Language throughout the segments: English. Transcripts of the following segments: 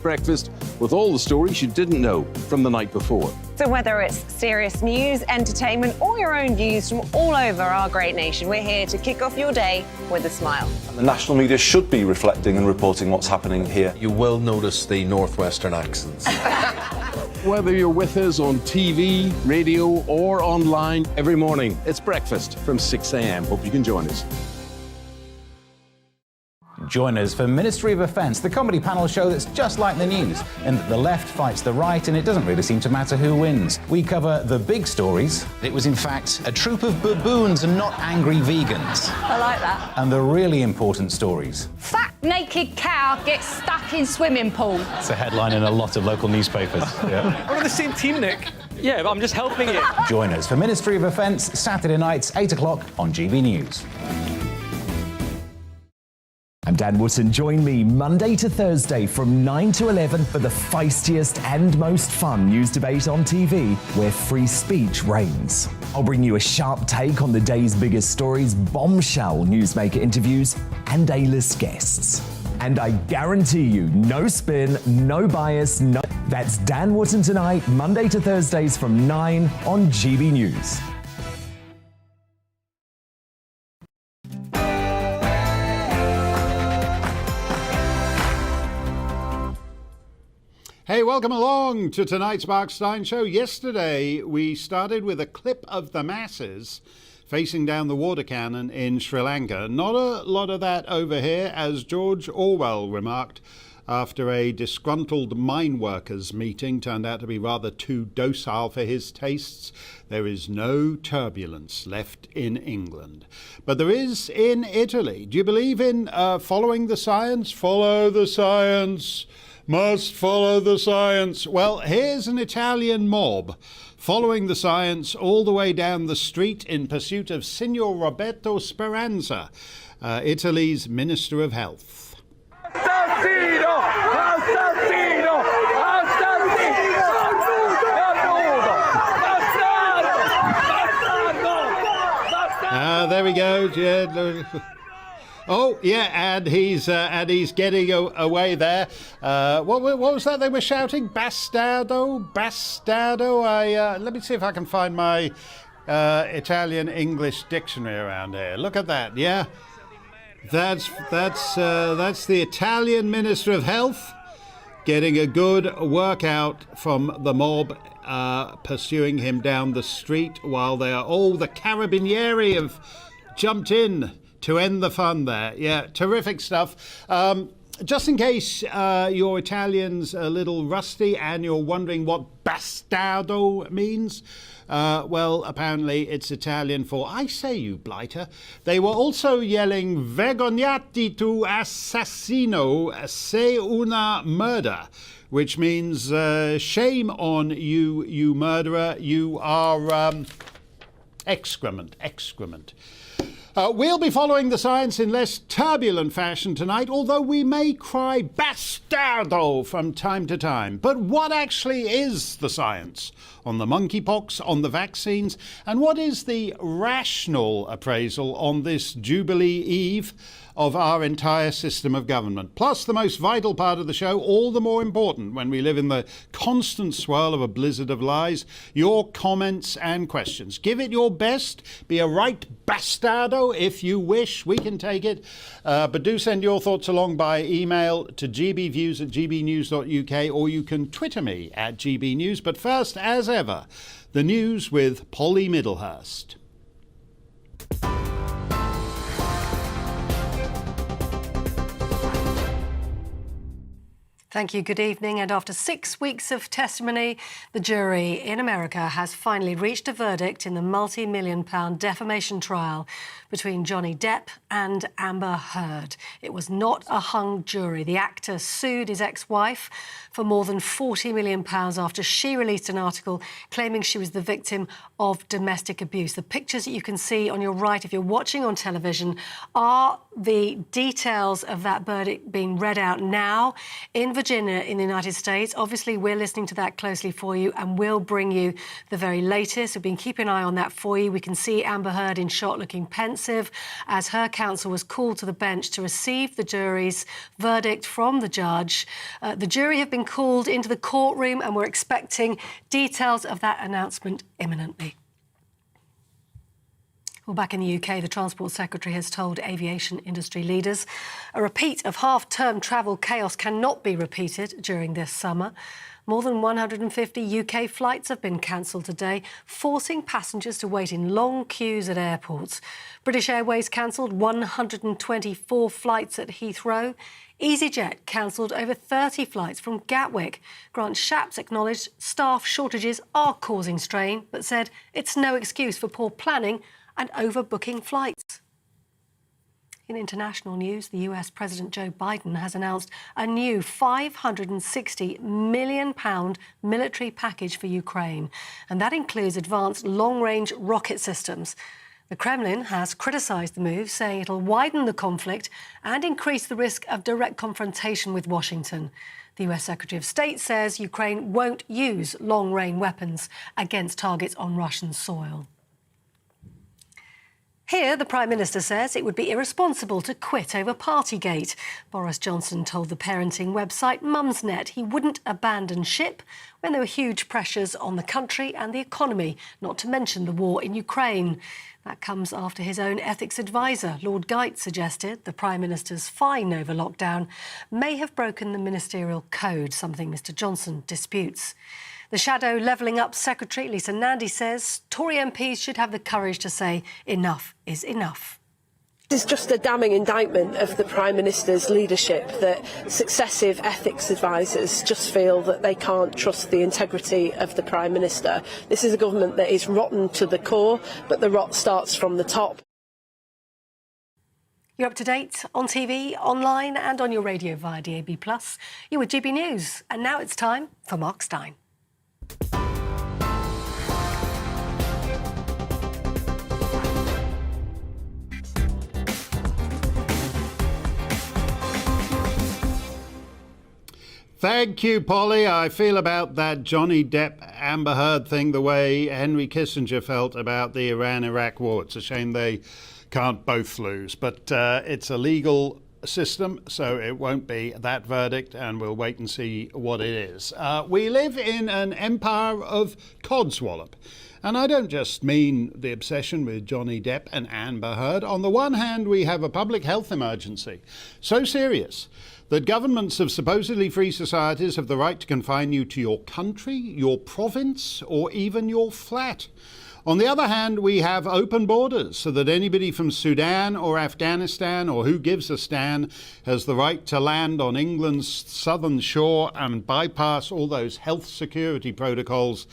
Breakfast with all the stories you didn't know from the night before. So whether it's serious news, entertainment, or your own views from all over our great nation, we're here to kick off your day with a smile. And the national media should be reflecting and reporting what's happening here. You will notice the northwestern accents. Whether you're with us on TV, radio, or online, every morning, it's breakfast from 6 a.m. Hope you can join us. Join us for Ministry of Defence, the comedy panel show that's just like the news, in that the left fights the right and it doesn't really seem to matter who wins. We cover the big stories. It was in fact a troop of baboons and not angry vegans. I like that. And the really important stories. Fat naked cow gets stuck in swimming pool. It's a headline in a lot of local newspapers. Yeah. We're on the same team, Nick. Yeah, but I'm just helping you. Join us for Ministry of Defence, Saturday nights, 8 o'clock on GB News. I'm Dan Wootton. Join me Monday to Thursday from 9 to 11 for the feistiest and most fun news debate on TV, where free speech reigns. I'll bring you a sharp take on the day's biggest stories, bombshell newsmaker interviews, and A-list guests. And I guarantee you, no spin, no bias, no... That's Dan Wootton Tonight, Monday to Thursdays from 9 on GB News. Hey, welcome along to tonight's Mark Steyn Show. Yesterday, we started with a clip of the masses facing down the water cannon in Sri Lanka. Not a lot of that over here, as George Orwell remarked after a disgruntled mine workers meeting turned out to be rather too docile for his tastes. There is no turbulence left in England. But there is in Italy. Do you believe in following the science? Follow the science. Must follow the science. Well, here's an Italian mob following the science all the way down the street in pursuit of Signor Roberto Speranza, Italy's Minister of Health. Assassino! Assassino! Assassino! There we go. Oh, yeah, and he's getting away there. What was that they were shouting? Bastardo? Bastardo? Let me see if I can find my Italian-English dictionary around here. Look at that, yeah? That's the Italian Minister of Health getting a good workout from the mob pursuing him down the street while the Carabinieri have jumped in to end the fun there. Yeah, terrific stuff. Just in case your Italian's a little rusty and you're wondering what bastardo means, well, apparently it's Italian for "I say, you blighter." They were also yelling "Vergognati tu assassino, sei una murder," which means shame on you, you murderer. You are excrement. We'll be following the science in less turbulent fashion tonight, although we may cry bastardo from time to time. But what actually is the science on the monkeypox, on the vaccines, and what is the rational appraisal on this Jubilee Eve of our entire system of government? Plus, the most vital part of the show, all the more important when we live in the constant swirl of a blizzard of lies, your comments and questions. Give it your best. Be a right bastardo if you wish. We can take it. But do send your thoughts along by email to gbviews@gbnews.uk, or you can Twitter me at gbnews. But first, as ever, the news with Polly Middlehurst. Thank you. Good evening. And after 6 weeks of testimony, the jury in America has finally reached a verdict in the multi-million-pound defamation trial between Johnny Depp and Amber Heard. It was not a hung jury. The actor sued his ex-wife for more than £40 million after she released an article claiming she was the victim of domestic abuse. The pictures that you can see on your right, if you're watching on television, are the details of that verdict being read out now in Virginia in the United States. Obviously, we're listening to that closely for you, and we'll bring you the very latest. We've been keeping an eye on that for you. We can see Amber Heard in shot looking pensive as her counsel was called to the bench to receive the jury's verdict from the judge. The jury have been called into the courtroom, and we're expecting details of that announcement imminently. Well, back in the UK, the Transport Secretary has told aviation industry leaders a repeat of half-term travel chaos cannot be repeated during this summer. More than 150 UK flights have been cancelled today, forcing passengers to wait in long queues at airports. British Airways cancelled 124 flights at Heathrow. EasyJet cancelled over 30 flights from Gatwick. Grant Shapps acknowledged staff shortages are causing strain, but said it's no excuse for poor planning and overbooking flights. In international news, the US President Joe Biden has announced a new £560 million military package for Ukraine, and that includes advanced long-range rocket systems. The Kremlin has criticised the move, saying it'll widen the conflict and increase the risk of direct confrontation with Washington. The US Secretary of State says Ukraine won't use long-range weapons against targets on Russian soil. Here, the Prime Minister says it would be irresponsible to quit over Partygate. Boris Johnson told the parenting website Mumsnet he wouldn't abandon ship when there were huge pressures on the country and the economy, not to mention the war in Ukraine. That comes after his own ethics advisor, Lord Geit, suggested the Prime Minister's fine over lockdown may have broken the ministerial code, something Mr Johnson disputes. The shadow levelling up Secretary Lisa Nandy says Tory MPs should have the courage to say enough is enough. This is just a damning indictment of the Prime Minister's leadership, that successive ethics advisors just feel that they can't trust the integrity of the Prime Minister. This is a government that is rotten to the core, but the rot starts from the top. You're up to date on TV, online and on your radio via DAB+. You're with GB News, and now it's time for Mark Steyn. Thank you, Polly. I feel about that Johnny Depp Amber Heard thing the way Henry Kissinger felt about the Iran-Iraq war. It's a shame they can't both lose, but it's a legal system, so it won't be that verdict, and we'll wait and see what it is. We live in an empire of codswallop. And I don't just mean the obsession with Johnny Depp and Amber Heard. On the one hand, we have a public health emergency so serious that governments of supposedly free societies have the right to confine you to your country, your province, or even your flat. On the other hand, we have open borders so that anybody from Sudan or Afghanistan, or who gives a stan, has the right to land on England's southern shore and bypass all those health security protocols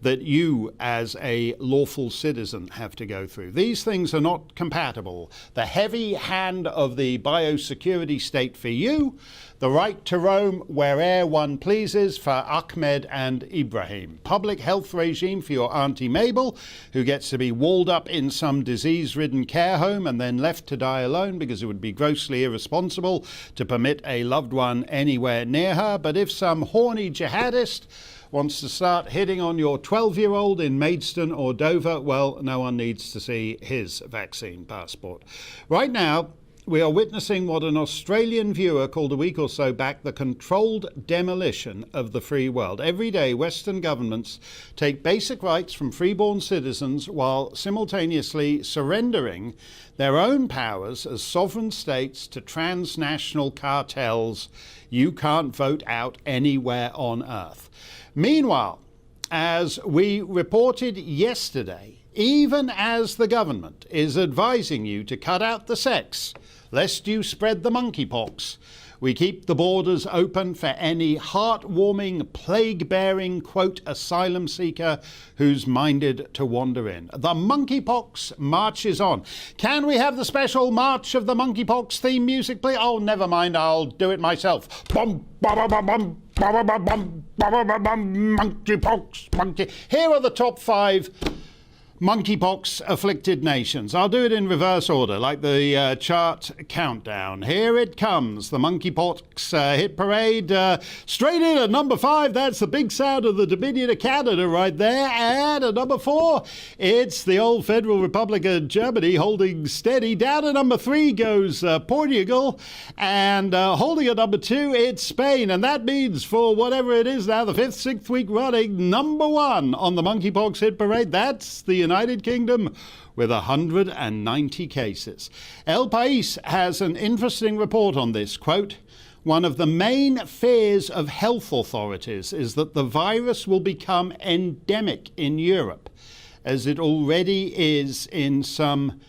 that you as a lawful citizen have to go through. These things are not compatible. The heavy hand of the biosecurity state for you, the right to roam where'er one pleases for Ahmed and Ibrahim. Public health regime for your Auntie Mabel, who gets to be walled up in some disease-ridden care home and then left to die alone because it would be grossly irresponsible to permit a loved one anywhere near her. But if some horny jihadist wants to start hitting on your 12-year-old in Maidstone or Dover, well, no one needs to see his vaccine passport. Right now, we are witnessing what an Australian viewer called a week or so back the controlled demolition of the free world. Every day, Western governments take basic rights from freeborn citizens while simultaneously surrendering their own powers as sovereign states to transnational cartels you can't vote out anywhere on earth. Meanwhile, as we reported yesterday, even as the government is advising you to cut out the sex, lest you spread the monkeypox, we keep the borders open for any heartwarming, plague-bearing, quote, asylum seeker who's minded to wander in. The monkeypox marches on. Can we have the special March of the Monkeypox theme music, please? Oh, never mind, I'll do it myself. Bum, ba, ba, ba, bum, ba, ba, ba, bum, ba, ba, ba, bum, monkeypox, monkey. Here are the top 5 monkeypox-afflicted nations. I'll do it in reverse order, like the chart countdown. Here it comes, the monkeypox hit parade. Straight in at number 5, that's the big sound of the Dominion of Canada right there. And at number 4, it's the old Federal Republic of Germany holding steady. Down at number 3 goes Portugal. And holding at number 2, it's Spain. And that means for whatever it is now, the 5th, 6th week running, number 1 on the monkeypox hit parade, that's the United Kingdom with 190 cases. El País has an interesting report on this. Quote, one of the main fears of health authorities is that the virus will become endemic in Europe, as it already is in some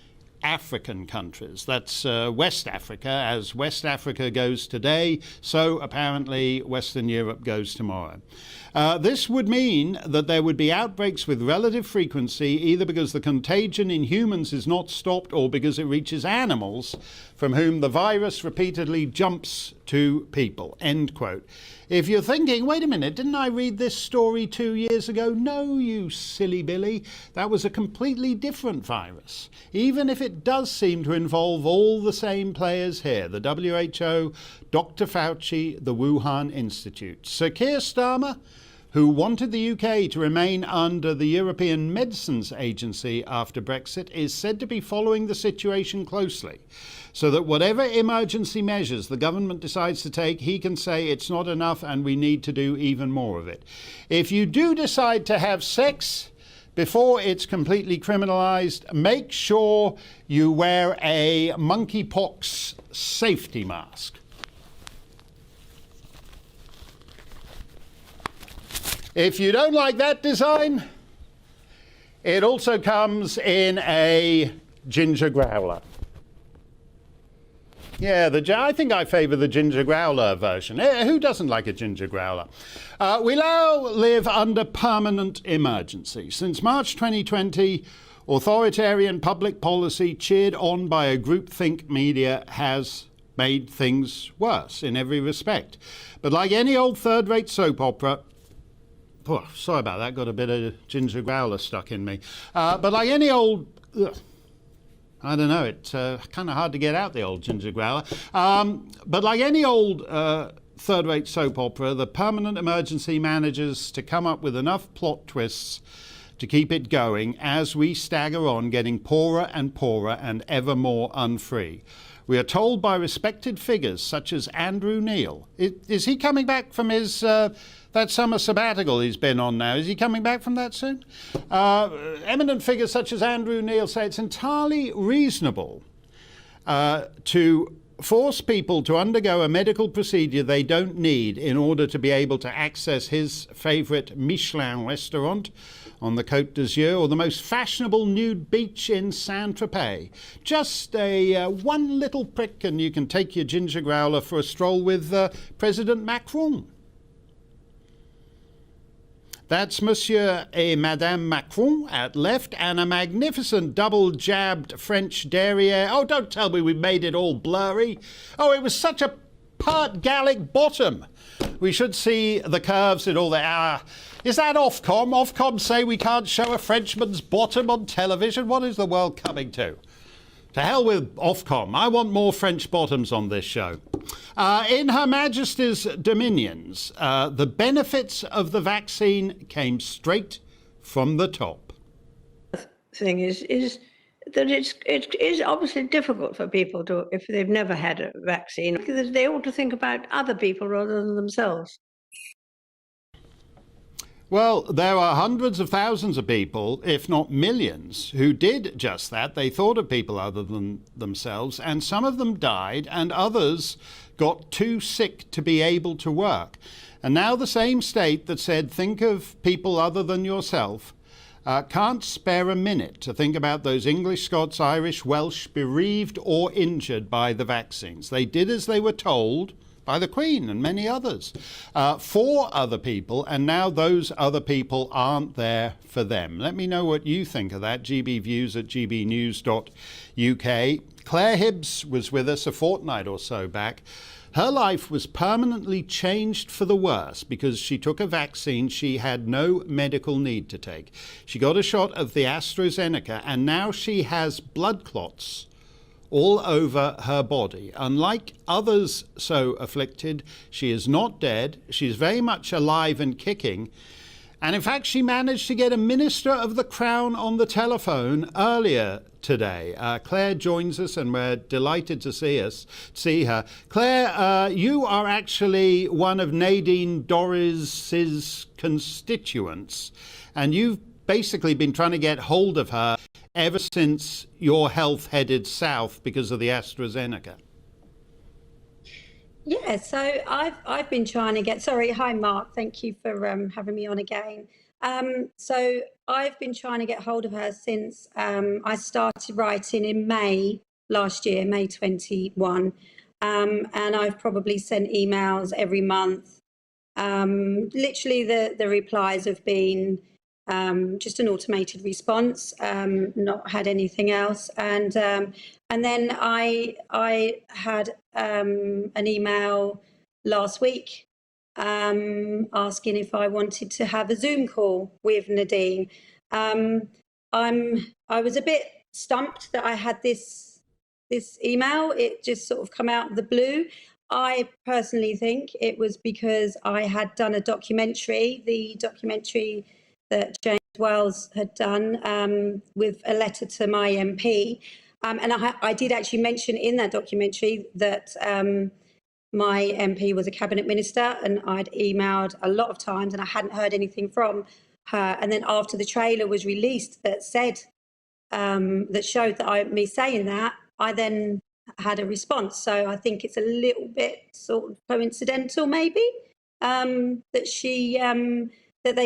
African countries. That's West Africa. As West Africa goes today, so apparently Western Europe goes tomorrow. This would mean that there would be outbreaks with relative frequency, either because the contagion in humans is not stopped or because it reaches animals from whom the virus repeatedly jumps to people. End quote. If you're thinking, wait a minute, didn't I read this story 2 years ago? No, you silly Billy. That was a completely different virus, even if it does seem to involve all the same players here, the WHO, Dr. Fauci, the Wuhan Institute. Sir Keir Starmer, who wanted the UK to remain under the European Medicines Agency after Brexit, is said to be following the situation closely, so that whatever emergency measures the government decides to take, he can say it's not enough and we need to do even more of it. If you do decide to have sex before it's completely criminalised, make sure you wear a monkeypox safety mask. If you don't like that design, it also comes in a ginger growler. Yeah, I think I favour the ginger growler version. Who doesn't like a ginger growler? We now live under permanent emergency. Since March 2020, authoritarian public policy cheered on by a groupthink media has made things worse in every respect. But like any old third-rate soap opera, oh, sorry about that, got a bit of ginger growler stuck in me. But like any old... I don't know, it's kind of hard to get out the old ginger growler. But like any old third-rate soap opera, the permanent emergency manages to come up with enough plot twists to keep it going as we stagger on, getting poorer and ever more unfree. We are told by respected figures such as Andrew Neil. Is he coming back from his... that summer sabbatical he's been on now, is he coming back from that soon? Eminent figures such as Andrew Neil say it's entirely reasonable to force people to undergo a medical procedure they don't need in order to be able to access his favourite Michelin restaurant on the Côte d'Azur or the most fashionable nude beach in Saint-Tropez. Just one little prick and you can take your ginger growler for a stroll with President Macron. That's Monsieur et Madame Macron at left, and a magnificent double-jabbed French derriere. Oh, don't tell me we made it all blurry. Oh, it was such a part Gallic bottom. We should see the curves in all the... is that Ofcom? Ofcom say we can't show a Frenchman's bottom on television? What is the world coming to? To hell with Ofcom. I want more French bottoms on this show. In Her Majesty's dominions, the benefits of the vaccine came straight from the top. The thing is that it is obviously difficult for people to, if they've never had a vaccine, because they ought to think about other people rather than themselves. Well, there are hundreds of thousands of people, if not millions, who did just that. They thought of people other than themselves, and some of them died, and others got too sick to be able to work. And now the same state that said, think of people other than yourself, can't spare a minute to think about those English, Scots, Irish, Welsh, bereaved or injured by the vaccines. They did as they were told by the Queen and many others, for other people, and now those other people aren't there for them. Let me know what you think of that. GBViews at gbnews.uk. Claire Hibbs was with us a fortnight or so back Her life was permanently changed for the worse because she took a vaccine she had no medical need to take. She got a shot of the AstraZeneca, and now she has blood clots all over her body. Unlike others so afflicted, she is not dead. She's very much alive and kicking. And in fact, she managed to get a Minister of the Crown on the telephone earlier today. Claire joins us, and we're delighted to see her. Claire, you are actually one of Nadine Dorries's constituents, and you've basically been trying to get hold of her ever since your health headed south because of the AstraZeneca. Yeah, so I've been trying to get. Sorry, hi Mark. Thank you for having me on again. So I've been trying to get hold of her since I started writing in May last year, May 21, and I've probably sent emails every month. Literally, the replies have been just an automated response, not had anything else, and then I had an email last week asking if I wanted to have a Zoom call with Nadine. I was a bit stumped that I had this email. It just sort of come out of the blue. I personally think it was because I had done a documentary, the documentary that James Wells had done with a letter to my MP. And I did actually mention in that documentary that my MP was a cabinet minister, and I'd emailed a lot of times and I hadn't heard anything from her. And then after the trailer was released that said, that showed that me saying that, I then had a response. So I think it's a little bit sort of coincidental maybe that she... that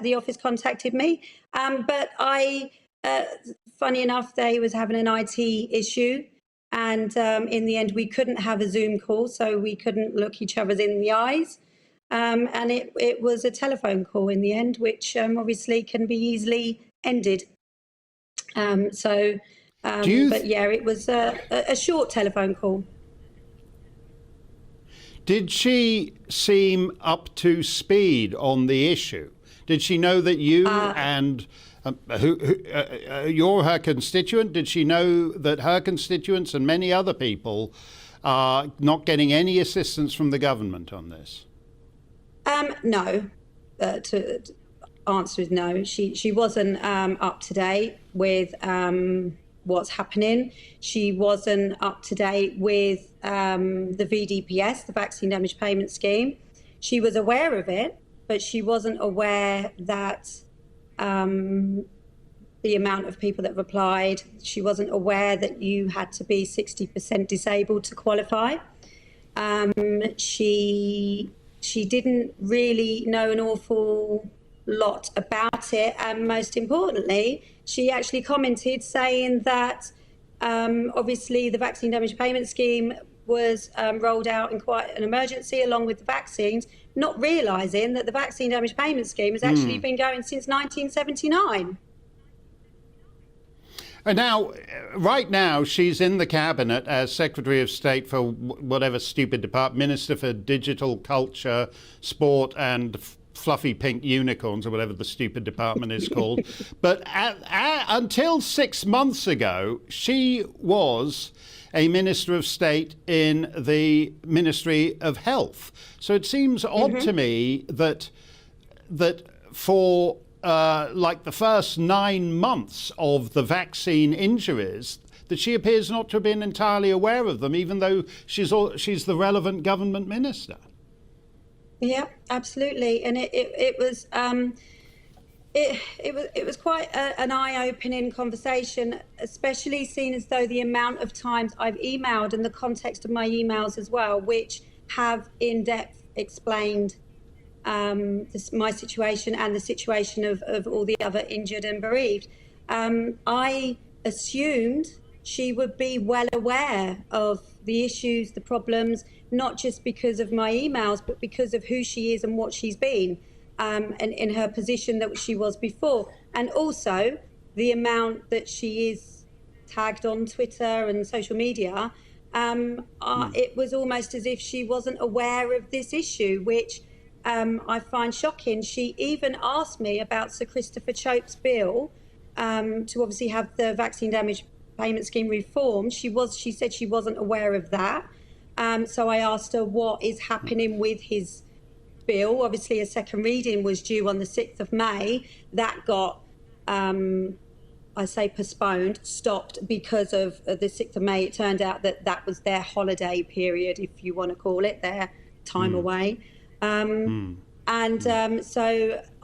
the office contacted me. But funny enough, they was having an IT issue. And in the end, we couldn't have a Zoom call, so we couldn't look each other in the eyes. And it was a telephone call in the end, which obviously can be easily ended. But yeah, it was a short telephone call. Did she seem up to speed on the issue? Did she know that you and you're her constituent? Did she know that her constituents and many other people are not getting any assistance from the government on this? No. To answer is no. She wasn't up to date with what's happening. She wasn't up to date with the VDPS, the Vaccine Damage Payment Scheme. She was aware of it, but she wasn't aware that the amount of people that have applied. She wasn't aware that you had to be 60% disabled to qualify. She didn't really know an awful lot about it, and most importantly, she actually commented saying that obviously the Vaccine Damage Payment Scheme was rolled out in quite an emergency along with the vaccines, not realising that the Vaccine Damage Payment Scheme has actually been going since 1979. And now, right now, she's in the cabinet as Secretary of State for whatever stupid department, Minister for Digital Culture, Sport and Fluffy Pink Unicorns, or whatever the stupid department is called. But until 6 months ago, she was a Minister of State in the Ministry of Health. So it seems odd to me that for like the first 9 months of the vaccine injuries, that she appears not to have been entirely aware of them, even though she's the relevant government minister. Yeah, absolutely, and it was quite an eye-opening conversation, especially seeing as though the amount of times I've emailed and the context of my emails as well, which have in depth explained my situation and the situation of all the other injured and bereaved. I assumed she would be well aware of the issues, the problems, not just because of my emails, but because of who she is and what she's been, and in her position that she was before. And also the amount that she is tagged on Twitter and social media it was almost as if she wasn't aware of this issue, which I find shocking. She even asked me about Sir Christopher Chope's bill to obviously have the vaccine damage payment scheme reformed. She said she wasn't aware of that. So I asked her what is happening with his bill. Obviously, a second reading was due on the 6th of May. That got, postponed, stopped because of the 6th of May. It turned out that that was their holiday period, if you want to call it, their time away. So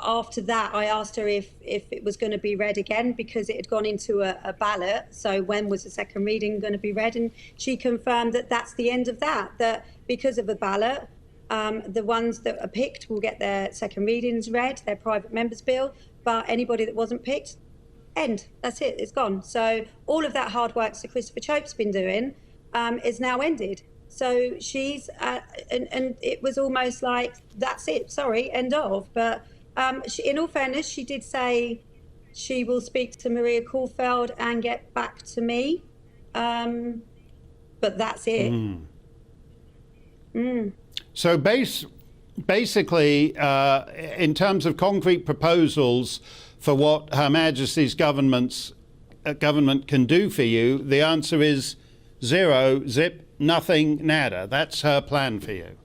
after that, I asked her if it was going to be read again, because it had gone into a ballot. So when was the second reading going to be read? And she confirmed that that's the end of that because of a ballot, the ones that are picked will get their second readings read, their private members bill, but anybody that wasn't picked, end. That's it, it's gone. So all of that hard work Sir Christopher Chope's been doing is now ended. So she's, and it was almost like, that's it, sorry, end of. But in all fairness, she did say she will speak to Maria Caulfield and get back to me. But that's it. So basically, in terms of concrete proposals for what Her Majesty's government can do for you, the answer is zero, zip, nothing, nada. That's her plan for you.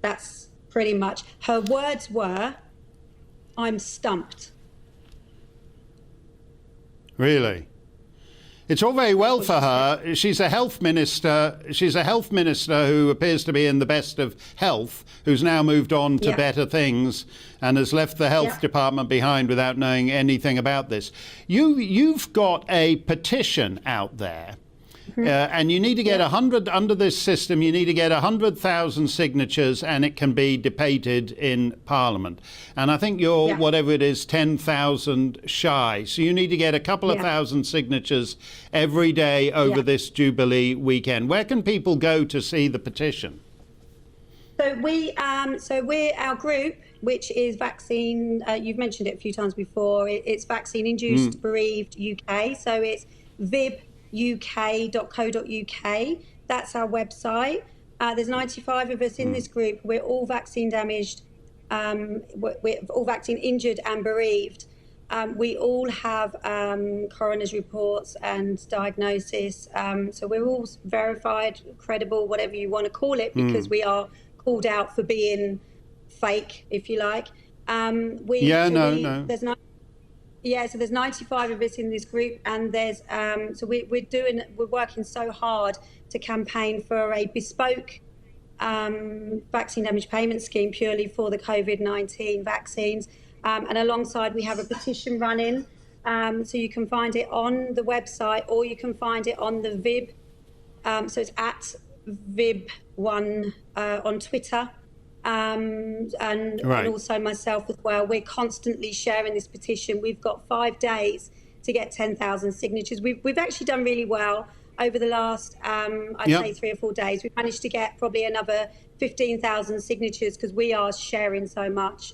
That's pretty much. Her words were, I'm stumped. Really? It's all very well for her. She's a health minister. She's a health minister who appears to be in the best of health, who's now moved on to better things and has left the health department behind without knowing anything about this. You've got a petition out there. And you need to get 100 under this system. You need to get 100,000 signatures, and it can be debated in Parliament. And I think you're whatever it is, 10,000 shy. So you need to get a couple of thousand signatures every day over this Jubilee weekend. Where can people go to see the petition? So we're our group, which is vaccine. You've mentioned it a few times before. It's Vaccine Induced Bereaved UK. So it's vibuk.co.uk. That's our website. There's 95 of us in this group. We're all vaccine damaged. We're all vaccine injured and bereaved. We all have coroner's reports and diagnosis. So we're all verified, credible, whatever you want to call it, because we are called out for being fake, if you like. So there's 95 of us in this group, and there's we're working so hard to campaign for a bespoke vaccine damage payment scheme purely for the COVID-19 vaccines. And alongside, we have a petition running, so you can find it on the website, or you can find it on the Vib. So it's at Vib1 on Twitter. And also myself as well. We're constantly sharing this petition. We've got 5 days to get 10,000 signatures. We've actually done really well over the last, I'd say 3 or 4 days. We've managed to get probably another 15,000 signatures because we are sharing so much.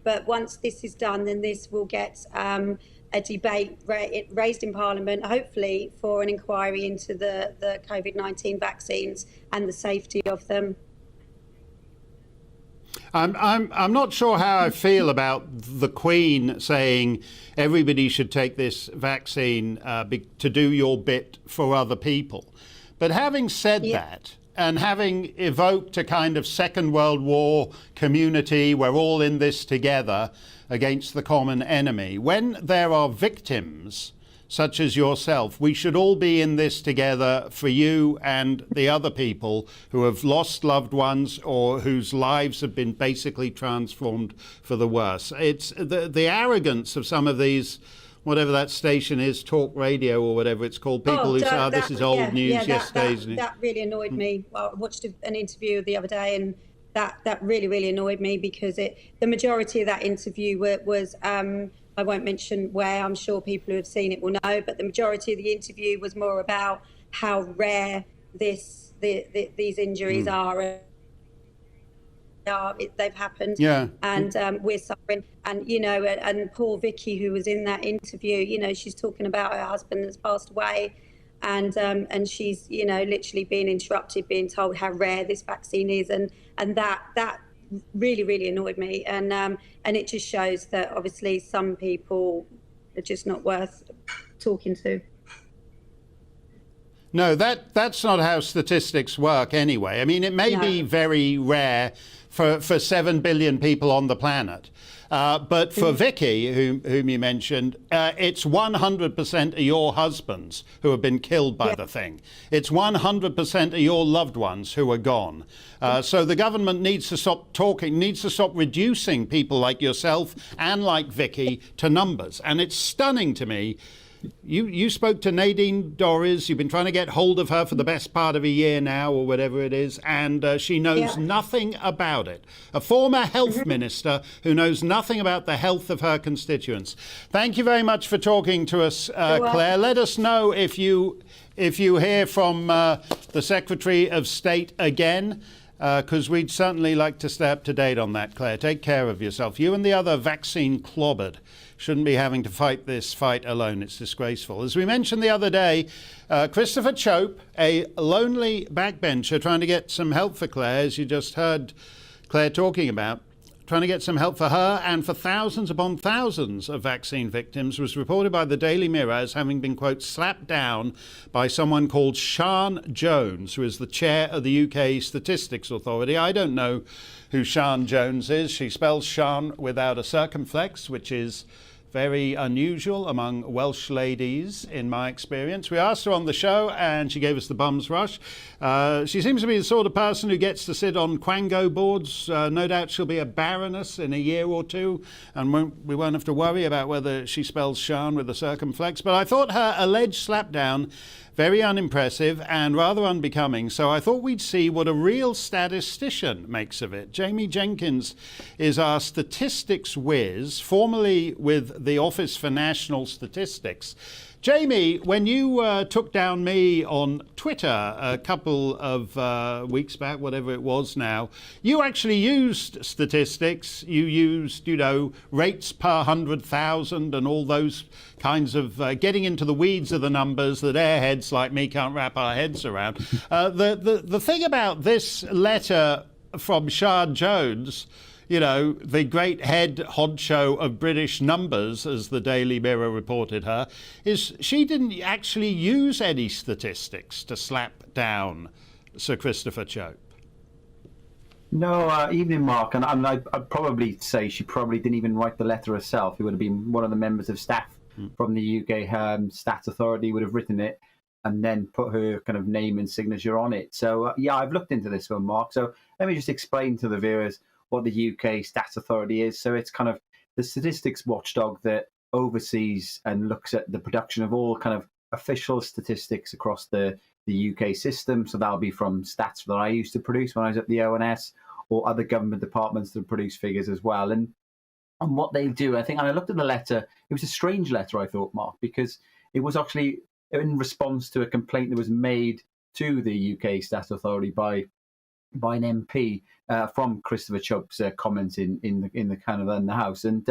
But once this is done, then this will get a debate raised in Parliament, hopefully for an inquiry into the COVID-19 vaccines and the safety of them. I'm not sure how I feel about the Queen saying everybody should take this vaccine to do your bit for other people. But having said that, and having evoked a kind of Second World War community, we're all in this together against the common enemy, when there are victims such as yourself, we should all be in this together for you and the other people who have lost loved ones or whose lives have been basically transformed for the worse. It's the arrogance of some of these, whatever that station is, talk radio or whatever it's called, people who say, this is old news, yesterday's news. That really annoyed me. I watched an interview the other day, and that really, really annoyed me, because the majority of that interview was I won't mention where, I'm sure people who have seen it will know, but the majority of the interview was more about how rare these injuries are. They've happened, and we're suffering. And and poor Vicky, who was in that interview, she's talking about her husband that's passed away, and she's, you know, literally being interrupted, being told how rare this vaccine is, and that really annoyed me, and it just shows that obviously some people are just not worth talking to. No, that's not how statistics work anyway. I mean, it may be very rare for 7 billion people on the planet. But for Vicky, whom you mentioned, it's 100% of your husbands who have been killed by the thing. It's 100% of your loved ones who are gone. So the government needs to stop talking, needs to stop reducing people like yourself and like Vicky to numbers. And it's stunning to me. You spoke to Nadine Dorries. You've been trying to get hold of her for the best part of a year now, or whatever it is, and she knows nothing about it. A former health minister who knows nothing about the health of her constituents. Thank you very much for talking to us, Claire. Let us know if you hear from the Secretary of State again, because we'd certainly like to stay up to date on that, Claire. Take care of yourself. You and the other vaccine clobbered shouldn't be having to fight this fight alone. It's disgraceful. As we mentioned the other day, Christopher Chope, a lonely backbencher trying to get some help for Claire, as you just heard Claire talking about, trying to get some help for her and for thousands upon thousands of vaccine victims, was reported by the Daily Mirror as having been, quote, slapped down by someone called Sian Jones, who is the chair of the UK Statistics Authority. I don't know who Sian Jones is. She spells Sian without a circumflex, which is very unusual among Welsh ladies, in my experience. We asked her on the show, and she gave us the bum's rush. She seems to be the sort of person who gets to sit on Quango boards. No doubt she'll be a baroness in a year or two, and we won't have to worry about whether she spells Sian with a circumflex. But I thought her alleged slapdown very unimpressive and rather unbecoming, so I thought we'd see what a real statistician makes of it. Jamie Jenkins is our statistics whiz, formerly with the Office for National Statistics. Jamie, when you took down me on Twitter a couple of weeks back, whatever it was now, you actually used statistics. You used, you know, rates per 100,000 and all those kinds of getting into the weeds of the numbers that airheads like me can't wrap our heads around. The thing about this letter from Sian Jones, you know, the great head honcho of British numbers, as the Daily Mirror reported her, is she didn't actually use any statistics to slap down Sir Christopher Chope. No, evening, Mark. And I'd probably say she probably didn't even write the letter herself. It would have been one of the members of staff from the UK Stats Authority would have written it and then put her kind of name and signature on it. So, yeah, I've looked into this one, Mark. So let me just explain to the viewers what the UK Stats Authority is. So it's kind of the statistics watchdog that oversees and looks at the production of all kind of official statistics across the UK system. So that'll be from stats that I used to produce when I was at the ONS, or other government departments that produce figures as well. And what they do, I think, and I looked at the letter, it was a strange letter, I thought, Mark, because it was actually in response to a complaint that was made to the UK Stats Authority by an MP from Christopher Chope's comments in the kind of in the House. And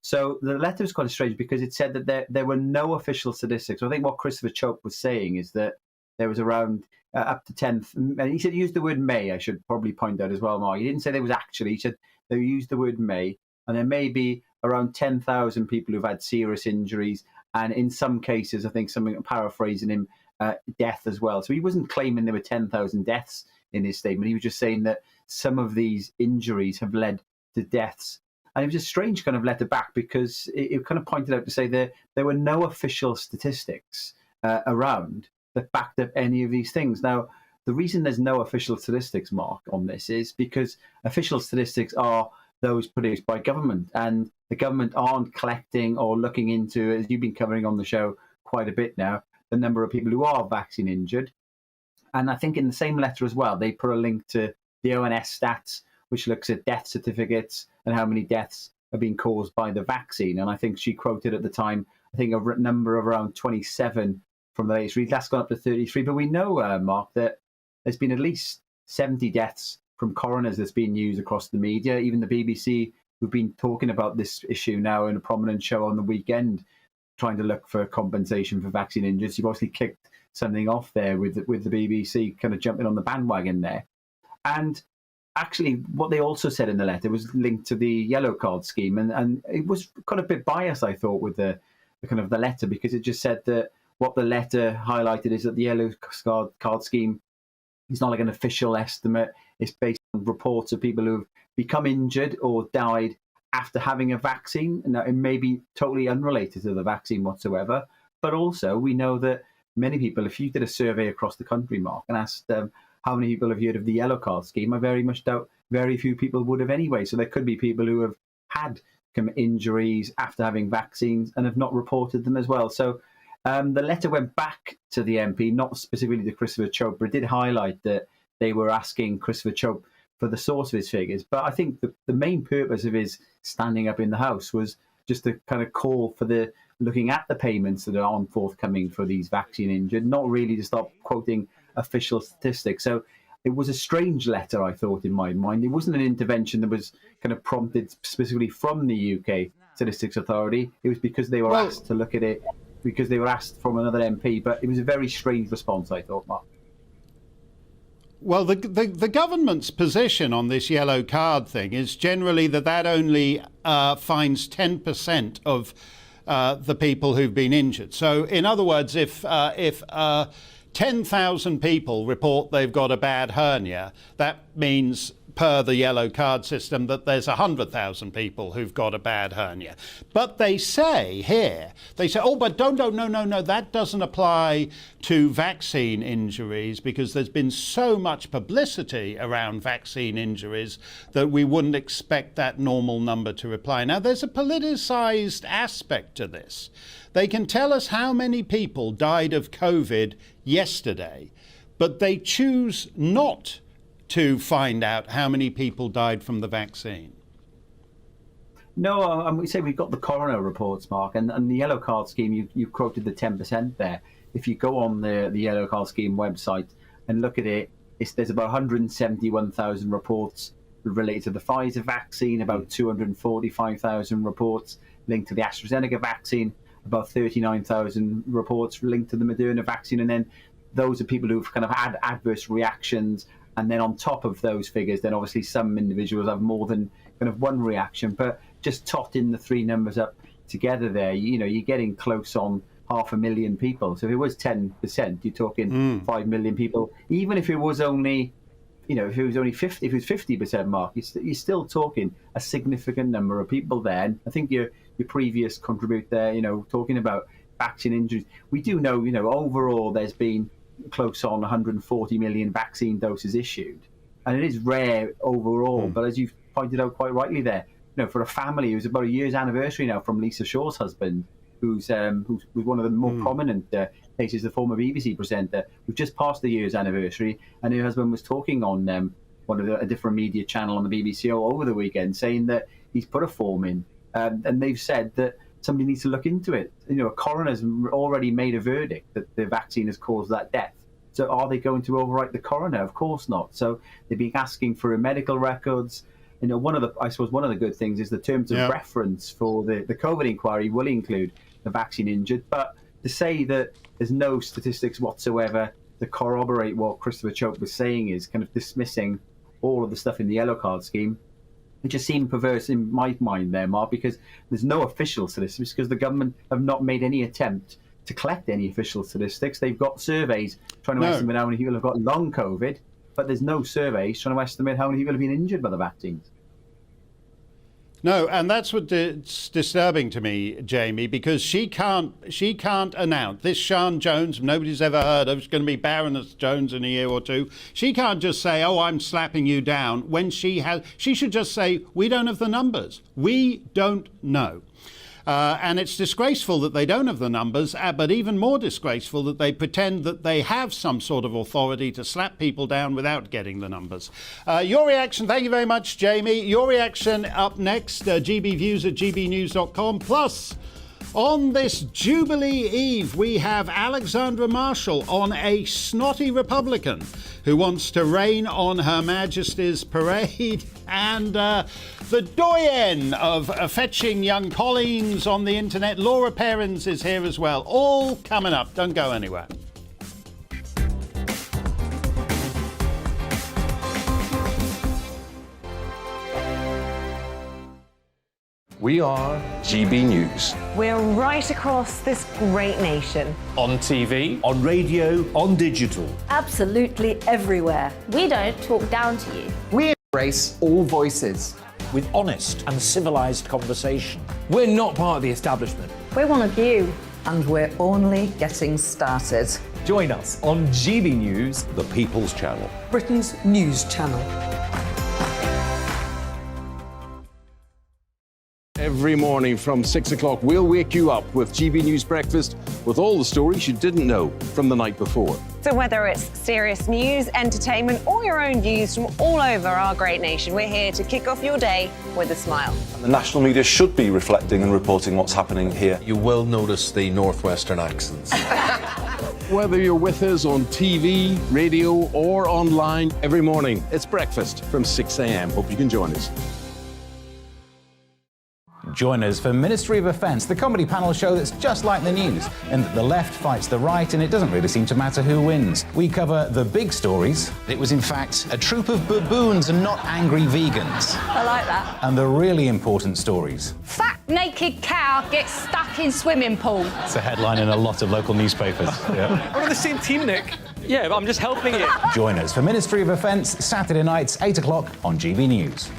so the letter was quite strange because it said that there were no official statistics. So I think what Christopher Chope was saying is that there was around up to 10, and he said he used the word may, I should probably point out as well, Mark. He didn't say there was actually, he said they used the word may, and there may be around 10,000 people who've had serious injuries, and in some cases, I think something, paraphrasing him, death as well. So he wasn't claiming there were 10,000 deaths in his statement. He was just saying that some of these injuries have led to deaths. And it was a strange kind of letter back because it kind of pointed out to say that there were no official statistics around that backed up any of these things. Now, the reason there's no official statistics, Mark, on this is because official statistics are those produced by government, and the government aren't collecting or looking into, as you've been covering on the show quite a bit now, the number of people who are vaccine injured. And I think in the same letter as well, they put a link to the ONS stats, which looks at death certificates and how many deaths have been caused by the vaccine. And I think she quoted at the time, I think a number of around 27 from the latest read. That's gone up to 33. But we know, Mark, that there's been at least 70 deaths from coroners that's been used across the media. Even the BBC, who've been talking about this issue now in a prominent show on the weekend, trying to look for compensation for vaccine injuries. You've obviously kicked something off there with the BBC kind of jumping on the bandwagon there. And actually, what they also said in the letter was linked to the yellow card scheme, and it was kind of a bit biased, I thought, with the kind of the letter, because it just said that what the letter highlighted is that the yellow card scheme is not like an official estimate. It's based on reports of people who've become injured or died after having a vaccine. Now, it may be totally unrelated to the vaccine whatsoever, but also we know that many people, if you did a survey across the country, Mark, and asked how many people have heard of the yellow card scheme, I very much doubt very few people would have anyway. So there could be people who have had injuries after having vaccines and have not reported them as well. So the letter went back to the MP, not specifically to Christopher Chope, but it did highlight that they were asking Christopher Chope for the source of his figures. But I think the main purpose of his standing up in the House was just to kind of call for looking at the payments that are forthcoming for these vaccine injured, not really to stop quoting official statistics. So it was a strange letter, I thought, in my mind. It wasn't an intervention that was kind of prompted specifically from the UK Statistics Authority. It was because they were asked to look at it, because they were asked from another MP. But it was a very strange response, I thought, Mark. Well, the government's position on this yellow card thing is generally that only fines 10% of the people who've been injured. So, in other words, if 10,000 people report they've got a bad hernia, that means, per the yellow card system, that there's 100,000 people who've got a bad hernia. But they say here, oh, but no, that doesn't apply to vaccine injuries, because there's been so much publicity around vaccine injuries that we wouldn't expect that normal number to apply. Now, there's a politicized aspect to this. They can tell us how many people died of COVID yesterday, but they choose not to find out how many people died from the vaccine. No, we say we've got the coroner reports, Mark, and the yellow card scheme, you quoted the 10% there. If you go on the yellow card scheme website and look at it, there's about 171,000 reports related to the Pfizer vaccine, about 245,000 reports linked to the AstraZeneca vaccine, about 39,000 reports linked to the Moderna vaccine, and then those are people who've kind of had adverse reactions. And then on top of those figures, then obviously some individuals have more than kind of one reaction. But just totting the three numbers up together there, you're getting close on 500,000 people. So if it was 10%, you're talking 5 million people. Even if it was only, if it was 50%, Mark, you're still talking a significant number of people there. And I think your previous contribute there, talking about vaccine injuries, we do know, overall there's been close on 140 million vaccine doses issued, and it is rare overall. But as you've pointed out quite rightly there, for a family, it was about a year's anniversary now from Lisa Shaw's husband, who's one of the more prominent cases, the former BBC presenter, who just passed the year's anniversary, and her husband was talking on a different media channel on the BBC over the weekend, saying that he's put a form in, and they've said that somebody needs to look into it. A coroner's already made a verdict that the vaccine has caused that death. So are they going to overwrite the coroner? Of course not. So they've been asking for medical records. One of the good things is the terms of reference for the COVID inquiry will include the vaccine injured. But to say that there's no statistics whatsoever to corroborate what Christopher Chope was saying is kind of dismissing all of the stuff in the yellow card scheme. It just seemed perverse in my mind there, Mark, because there's no official statistics, because the government have not made any attempt to collect any official statistics. They've got surveys trying to estimate how many people have got long COVID, but there's no surveys trying to estimate how many people have been injured by the vaccines. No, and that's what's disturbing to me, Jamie, because she can't announce this Sian Jones, nobody's ever heard of, it's going to be Baroness Jones in a year or two. She can't just say, oh, I'm slapping you down, when she should just say, we don't have the numbers. We don't know. And it's disgraceful that they don't have the numbers, but even more disgraceful that they pretend that they have some sort of authority to slap people down without getting the numbers. Your reaction, thank you very much, Jamie. Your reaction up next, gbviews at gbnews.com. Plus, on this Jubilee Eve, we have Alexandra Marshall on a snotty Republican who wants to rain on Her Majesty's parade, and the doyen of fetching young colleens on the internet, Laura Perrins, is here as well. All coming up. Don't go anywhere. We are GB News. We're right across this great nation. On TV. On radio. On digital. Absolutely everywhere. We don't talk down to you. We embrace all voices. With honest and civilised conversation. We're not part of the establishment. We're one of you. And we're only getting started. Join us on GB News, The People's Channel. Britain's news channel. Every morning from 6 o'clock, we'll wake you up with GB News Breakfast with all the stories you didn't know from the night before. So whether it's serious news, entertainment, or your own views from all over our great nation, we're here to kick off your day with a smile. The national media should be reflecting and reporting what's happening here. You will notice the northwestern accents. Whether you're with us on TV, radio, or online, every morning, it's breakfast from 6 a.m. Hope you can join us. Join us for Ministry of Offence, the comedy panel show that's just like the news, in that the left fights the right and it doesn't really seem to matter who wins. We cover the big stories. It was in fact a troop of baboons and not angry vegans. I like that. And the really important stories. Fat naked cow gets stuck in swimming pool. It's a headline in a lot of local newspapers. Yeah. We're on the same team, Nick. Yeah, but I'm just helping it. Join us for Ministry of Offence, Saturday nights, 8 o'clock on GB News.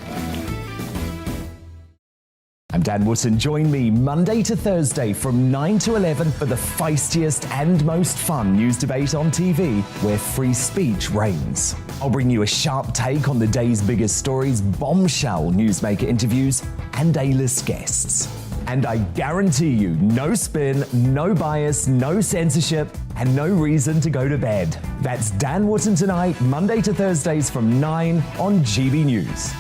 I'm Dan Wootton. Join me Monday to Thursday from 9 to 11 for the feistiest and most fun news debate on TV, where free speech reigns. I'll bring you a sharp take on the day's biggest stories, bombshell newsmaker interviews, and A-list guests. And I guarantee you, no spin, no bias, no censorship, and no reason to go to bed. That's Dan Wootton tonight, Monday to Thursdays from 9 on GB News.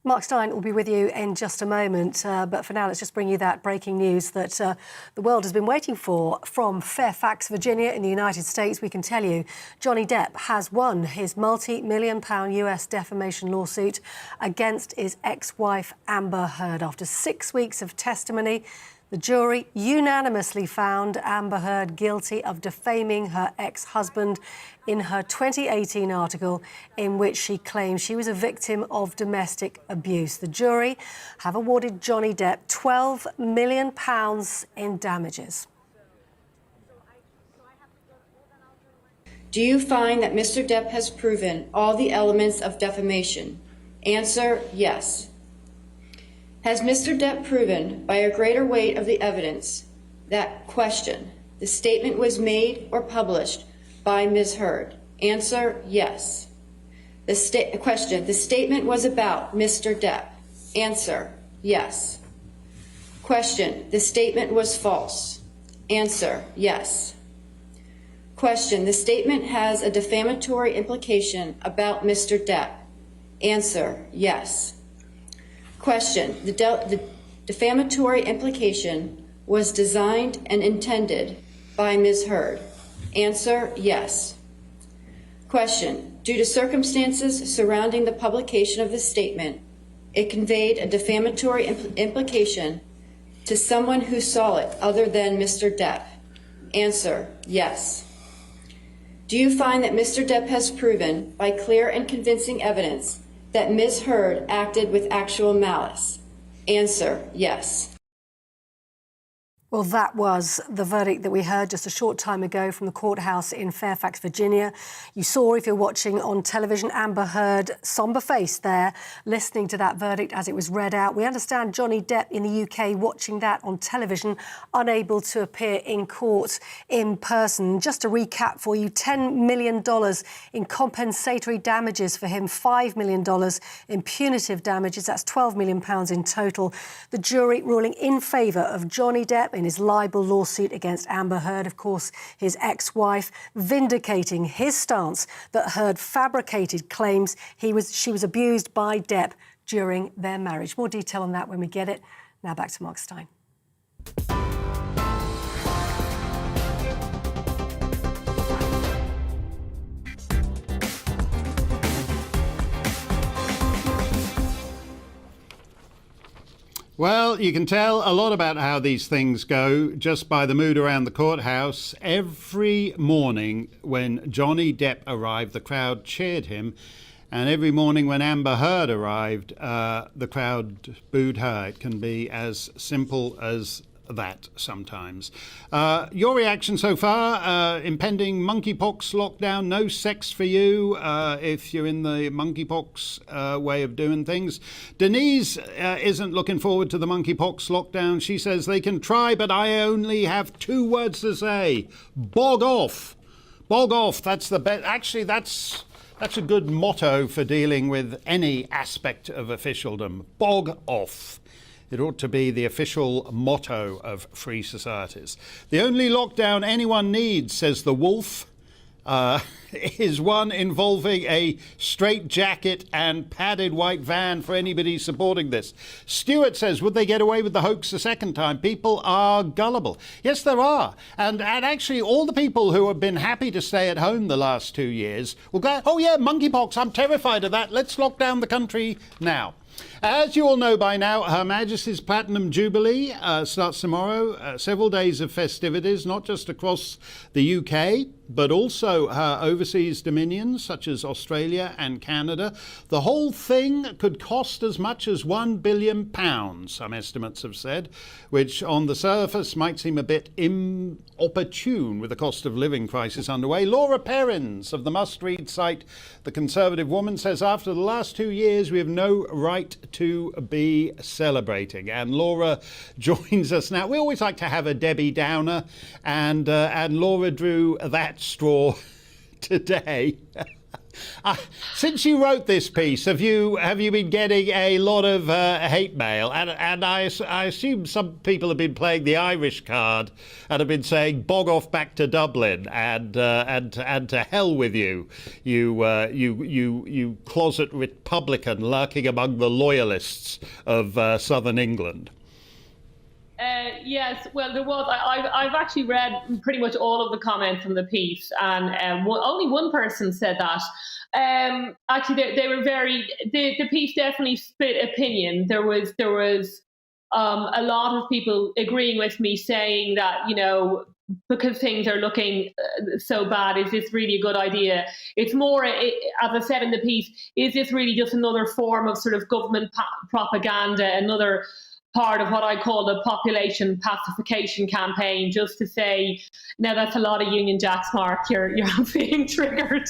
Mark Steyn will be with you in just a moment, but for now let's just bring you that breaking news that the world has been waiting for. From Fairfax, Virginia in the United States, we can tell you Johnny Depp has won his multi-million-pound US defamation lawsuit against his ex-wife Amber Heard. After 6 weeks of testimony, the jury unanimously found Amber Heard guilty of defaming her ex-husband in her 2018 article in which she claimed she was a victim of domestic abuse. The jury have awarded Johnny Depp £12 million in damages. Do you find that Mr. Depp has proven all the elements of defamation? Answer, yes. Has Mr. Depp proven by a greater weight of the evidence that, question, the statement was made or published by Ms. Heard? Answer, yes. Question, the statement was about Mr. Depp? Answer, yes. Question, the statement was false? Answer, yes. Question, the statement has a defamatory implication about Mr. Depp? Answer, yes. Question, the defamatory implication was designed and intended by Ms. Heard? Answer, yes. Question, due to circumstances surrounding the publication of the statement, it conveyed a defamatory implication to someone who saw it other than Mr. Depp? Answer, yes. Do you find that Mr. Depp has proven by clear and convincing evidence that Ms. Heard acted with actual malice? Answer, yes. Well, that was the verdict that we heard just a short time ago from the courthouse in Fairfax, Virginia. You saw, if you're watching on television, Amber Heard, sombre face there, listening to that verdict as it was read out. We understand Johnny Depp in the UK watching that on television, unable to appear in court in person. Just to recap for you, $10 million in compensatory damages for him, $5 million in punitive damages. That's £12 million in total. The jury ruling in favour of Johnny Depp in his libel lawsuit against Amber Heard, of course, his ex-wife, vindicating his stance that Heard fabricated claims she was abused by Depp during their marriage. More detail on that when we get it. Now back to Mark Steyn. Well, you can tell a lot about how these things go just by the mood around the courthouse. Every morning when Johnny Depp arrived, the crowd cheered him. And every morning when Amber Heard arrived, the crowd booed her. It can be as simple as that sometimes. Your reaction so far? Impending monkeypox lockdown, no sex for you if you're in the monkeypox way of doing things. Denise isn't looking forward to the monkeypox lockdown. She says they can try, but I only have 2 words to say. Bog off. Bog off. That's the best. Actually, that's a good motto for dealing with any aspect of officialdom. Bog off. It ought to be the official motto of free societies. The only lockdown anyone needs, says the wolf, is one involving a straitjacket and padded white van for anybody supporting this. Stuart says, would they get away with the hoax a second time? People are gullible. Yes, there are. And actually, all the people who have been happy to stay at home the last 2 years will go, oh yeah, monkeypox, I'm terrified of that. Let's lock down the country now. As you all know by now, Her Majesty's Platinum Jubilee starts tomorrow. Several days of festivities, not just across the UK, but also her overseas dominions, such as Australia and Canada. The whole thing could cost as much as £1 billion, some estimates have said, which on the surface might seem a bit inopportune with the cost of living crisis underway. Laura Perrins of the must-read site The Conservative Woman says, after the last 2 years, we have no right to be celebrating. And Laura joins us now. We always like to have a Debbie Downer, and Laura drew that straw today. Since you wrote this piece, have you been getting a lot of hate mail? And I assume some people have been playing the Irish card and have been saying "bog off back to Dublin" and to hell with you, you closet Republican lurking among the loyalists of Southern England. Yes, well, there was. I've actually read pretty much all of the comments from the piece, and only one person said that. Actually, they were very. The piece definitely split opinion. There was a lot of people agreeing with me, saying that, you know, because things are looking so bad, is this really a good idea? It's more, as I said in the piece, is this really just another form of sort of government propaganda, another part of what I call the population pacification campaign, just to say, now that's a lot of Union Jacks, Mark, you're being triggered.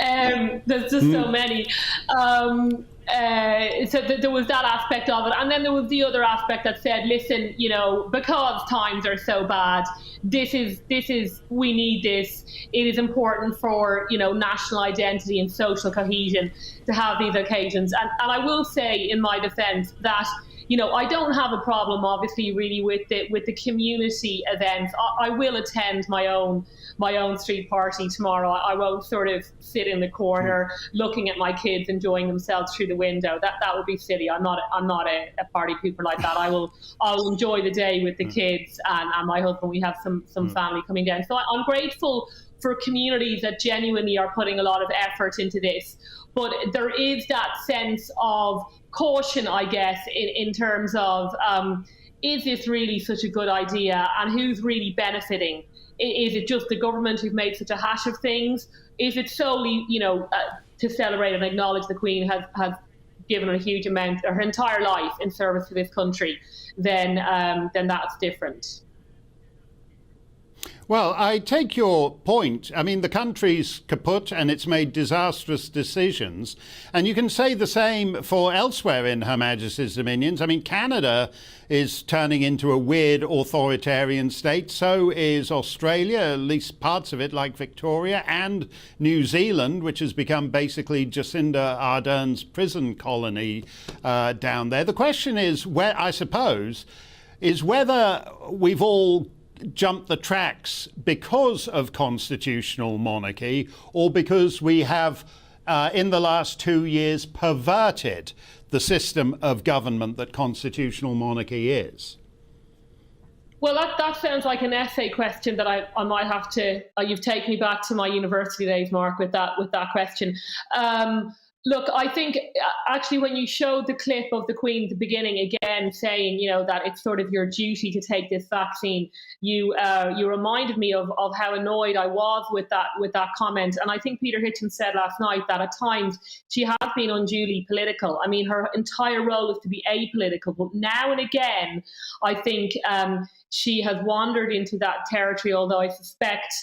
There's just so many. So there was that aspect of it. And then there was the other aspect that said, listen, you know, because times are so bad, this is, we need this. It is important for, you know, national identity and social cohesion to have these occasions. And I will say in my defense that, you know, I don't have a problem, obviously, really with the community events. I will attend my own street party tomorrow. I won't sort of sit in the corner looking at my kids enjoying themselves through the window. That would be silly. I'm not a party pooper like that. I'll enjoy the day with the kids and my husband. We have some family coming down. So I'm grateful for communities that genuinely are putting a lot of effort into this. But there is that sense of caution, I guess, in terms of, is this really such a good idea, and who's really benefiting? Is it just the government who've made such a hash of things? Is it solely, you know, to celebrate and acknowledge the Queen has given a huge amount, her entire life in service to this country? Then that's different. Well, I take your point. I mean, the country's kaput and it's made disastrous decisions. And you can say the same for elsewhere in Her Majesty's dominions. I mean, Canada is turning into a weird authoritarian state. So is Australia, at least parts of it, like Victoria, and New Zealand, which has become basically Jacinda Ardern's prison colony down there. The question is, I suppose, is whether we've all jump the tracks because of constitutional monarchy, or because we have, in the last 2 years, perverted the system of government that constitutional monarchy is? Well, that sounds like an essay question that I might have to. You've taken me back to my university days, Mark, with that question. Look, I think actually when you showed the clip of the Queen at the beginning, again saying, that it's sort of your duty to take this vaccine, you reminded me of how annoyed I was with that comment. And I think Peter Hitchens said last night that at times she has been unduly political. I mean, her entire role is to be apolitical, but now and again, I think she has wandered into that territory, although I suspect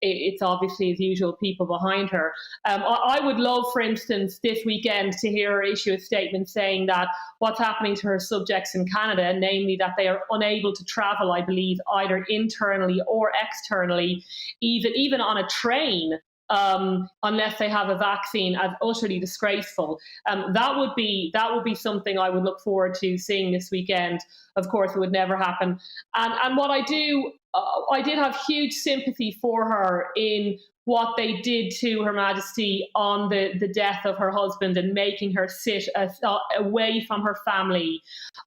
it's obviously, as usual, people behind her. I would love, for instance, this weekend to hear her issue a statement saying that what's happening to her subjects in Canada, namely that they are unable to travel, I believe, either internally or externally, even on a train, unless they have a vaccine, as utterly disgraceful. That would be something I would look forward to seeing this weekend. Of course, it would never happen. And what I did have huge sympathy for her in what they did to Her Majesty on the death of her husband and making her sit away from her family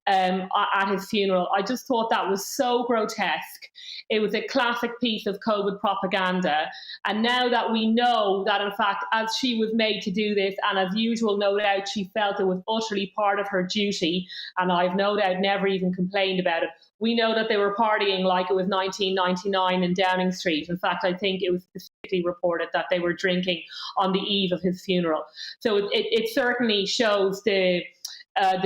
at his funeral. I just thought that was so grotesque. It was a classic piece of COVID propaganda. And now that we know that, in fact, as she was made to do this, and as usual, no doubt she felt it was utterly part of her duty, and I've no doubt never even complained about it. We know that they were partying like it was 1999 in Downing Street. In fact, I think it was specifically reported that they were drinking on the eve of his funeral. So it certainly shows the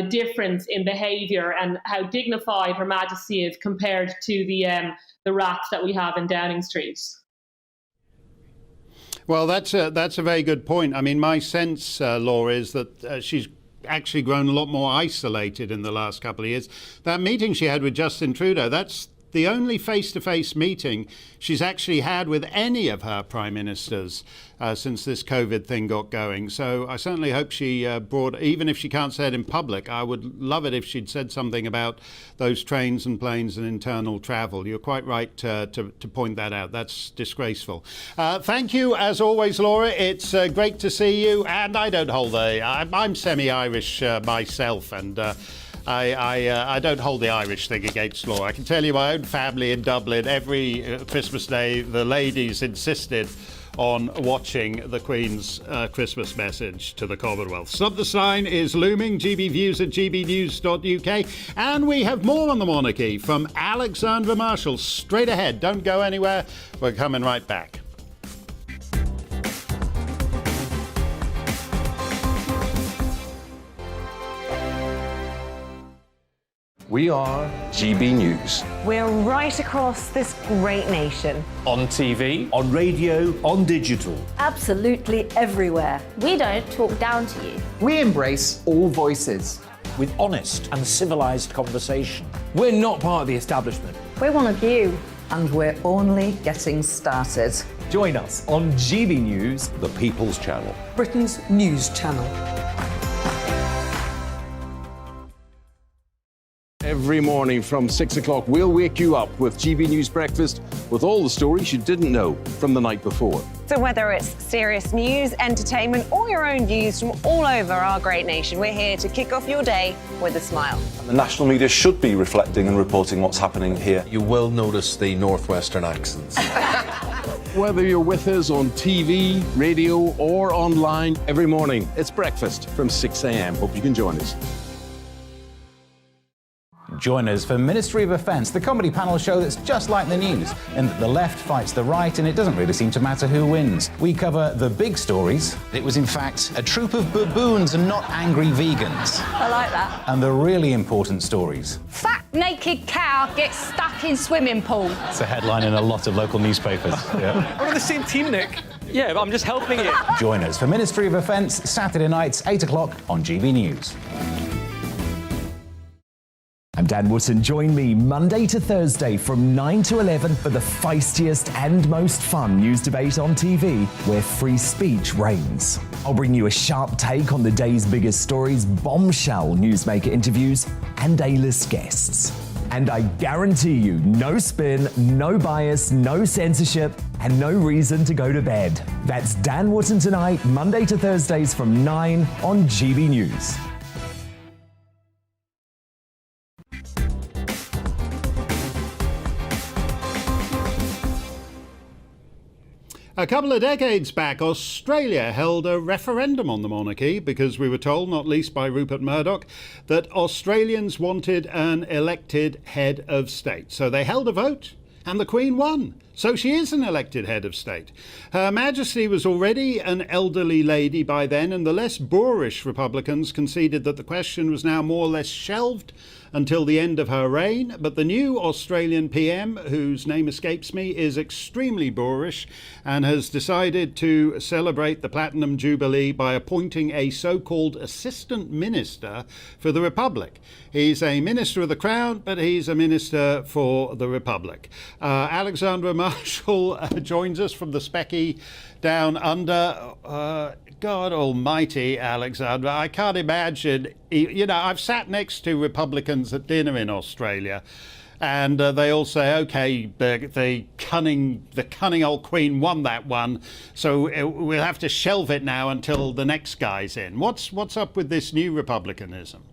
difference in behaviour and how dignified Her Majesty is compared to the rats that we have in Downing Street. Well, that's a very good point. I mean, my sense, Laura, is that she's actually grown a lot more isolated in the last couple of years. That meeting she had with Justin Trudeau, that's the only face-to-face meeting she's actually had with any of her prime ministers since this COVID thing got going. So I certainly hope she even if she can't say it in public, I would love it if she'd said something about those trains and planes and internal travel. You're quite right to point that out. That's disgraceful. Thank you, as always, Laura. It's great to see you. And I don't hold I'm semi-Irish myself, and I don't hold the Irish thing against Laura. I can tell you my own family in Dublin, every Christmas Day, the ladies insisted on watching the Queen's Christmas message to the Commonwealth. Stop the Sign is looming. GB Views at gbnews.uk. And we have more on the monarchy from Alexandra Marshall straight ahead. Don't go anywhere. We're coming right back. We are GB News. We're right across this great nation. On TV, on radio, on digital. Absolutely everywhere. We don't talk down to you. We embrace all voices. With honest and civilised conversation. We're not part of the establishment. We're one of you. And we're only getting started. Join us on GB News, the People's Channel. Britain's news channel. Every morning from 6 o'clock, we'll wake you up with GB News Breakfast with all the stories you didn't know from the night before. So whether it's serious news, entertainment, or your own views from all over our great nation, we're here to kick off your day with a smile. And the national media should be reflecting and reporting what's happening here. You will notice the northwestern accents. Whether you're with us on TV, radio, or online every morning, it's breakfast from 6 a.m. Hope you can join us. Join us for Ministry of Offence, the comedy panel show that's just like the news, in that the left fights the right and it doesn't really seem to matter who wins. We cover the big stories. It was in fact a troop of baboons and not angry vegans. I like that. And the really important stories. Fat naked cow gets stuck in swimming pool. It's a headline in a lot of local newspapers. Yeah. We're on the same team, Nick. Yeah, but I'm just helping you. Join us for Ministry of Offence, Saturday nights, 8 o'clock on GB News. I'm Dan Wootton. Join me Monday to Thursday from 9 to 11 for the feistiest and most fun news debate on TV, where free speech reigns. I'll bring you a sharp take on the day's biggest stories, bombshell newsmaker interviews, and A-list guests. And I guarantee you, no spin, no bias, no censorship, and no reason to go to bed. That's Dan Wootton tonight, Monday to Thursdays from 9 on GB News. A couple of decades back, Australia held a referendum on the monarchy because we were told, not least by Rupert Murdoch, that Australians wanted an elected head of state. So they held a vote and the Queen won. So she is an elected head of state. Her Majesty was already an elderly lady by then, and the less boorish Republicans conceded that the question was now more or less shelved until the end of her reign. But the new Australian PM, whose name escapes me, is extremely boorish and has decided to celebrate the Platinum Jubilee by appointing a so-called assistant minister for the Republic. He's a minister of the Crown, but he's a minister for the Republic. Alexandra Marshall joins us from the Specky down under. God almighty, Alexandra, I can't imagine. You know, I've sat next to Republicans at dinner in Australia, and they all say, OK, the cunning old Queen won that one, so we'll have to shelve it now until the next guy's in. What's up with this new republicanism?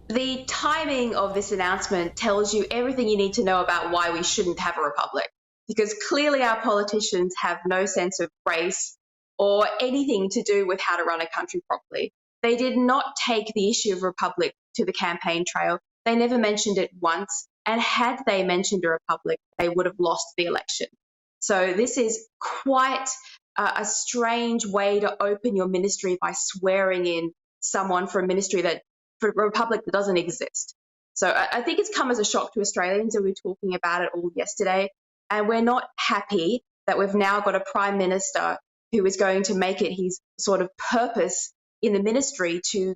The timing of this announcement tells you everything you need to know about why we shouldn't have a republic, because clearly our politicians have no sense of grace or anything to do with how to run a country properly. They did not take the issue of republic to the campaign trail. They never mentioned it once, and had they mentioned a republic, they would have lost the election. So this is quite a strange way to open your ministry by swearing in someone for a ministry for a republic that doesn't exist. So I think it's come as a shock to Australians, and we were talking about it all yesterday, and we're not happy that we've now got a Prime Minister who is going to make it his sort of purpose in the ministry to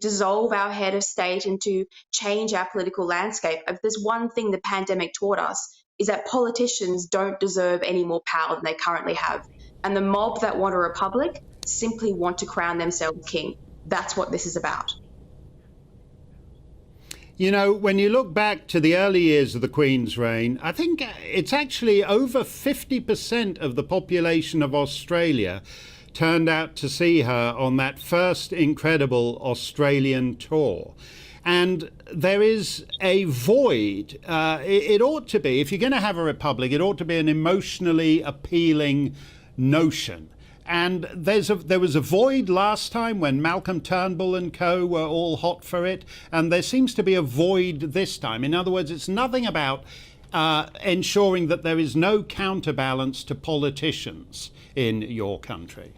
dissolve our head of state and to change our political landscape. If there's one thing the pandemic taught us, is that politicians don't deserve any more power than they currently have. And the mob that want a republic simply want to crown themselves king. That's what this is about. You know, when you look back to the early years of the Queen's reign, I think it's actually over 50% of the population of Australia turned out to see her on that first incredible Australian tour. And there is a void. It ought to be, if you're going to have a republic, it ought to be an emotionally appealing notion. And there was a void last time when Malcolm Turnbull and co were all hot for it, and there seems to be a void this time. In other words, it's nothing about ensuring that there is no counterbalance to politicians in your country.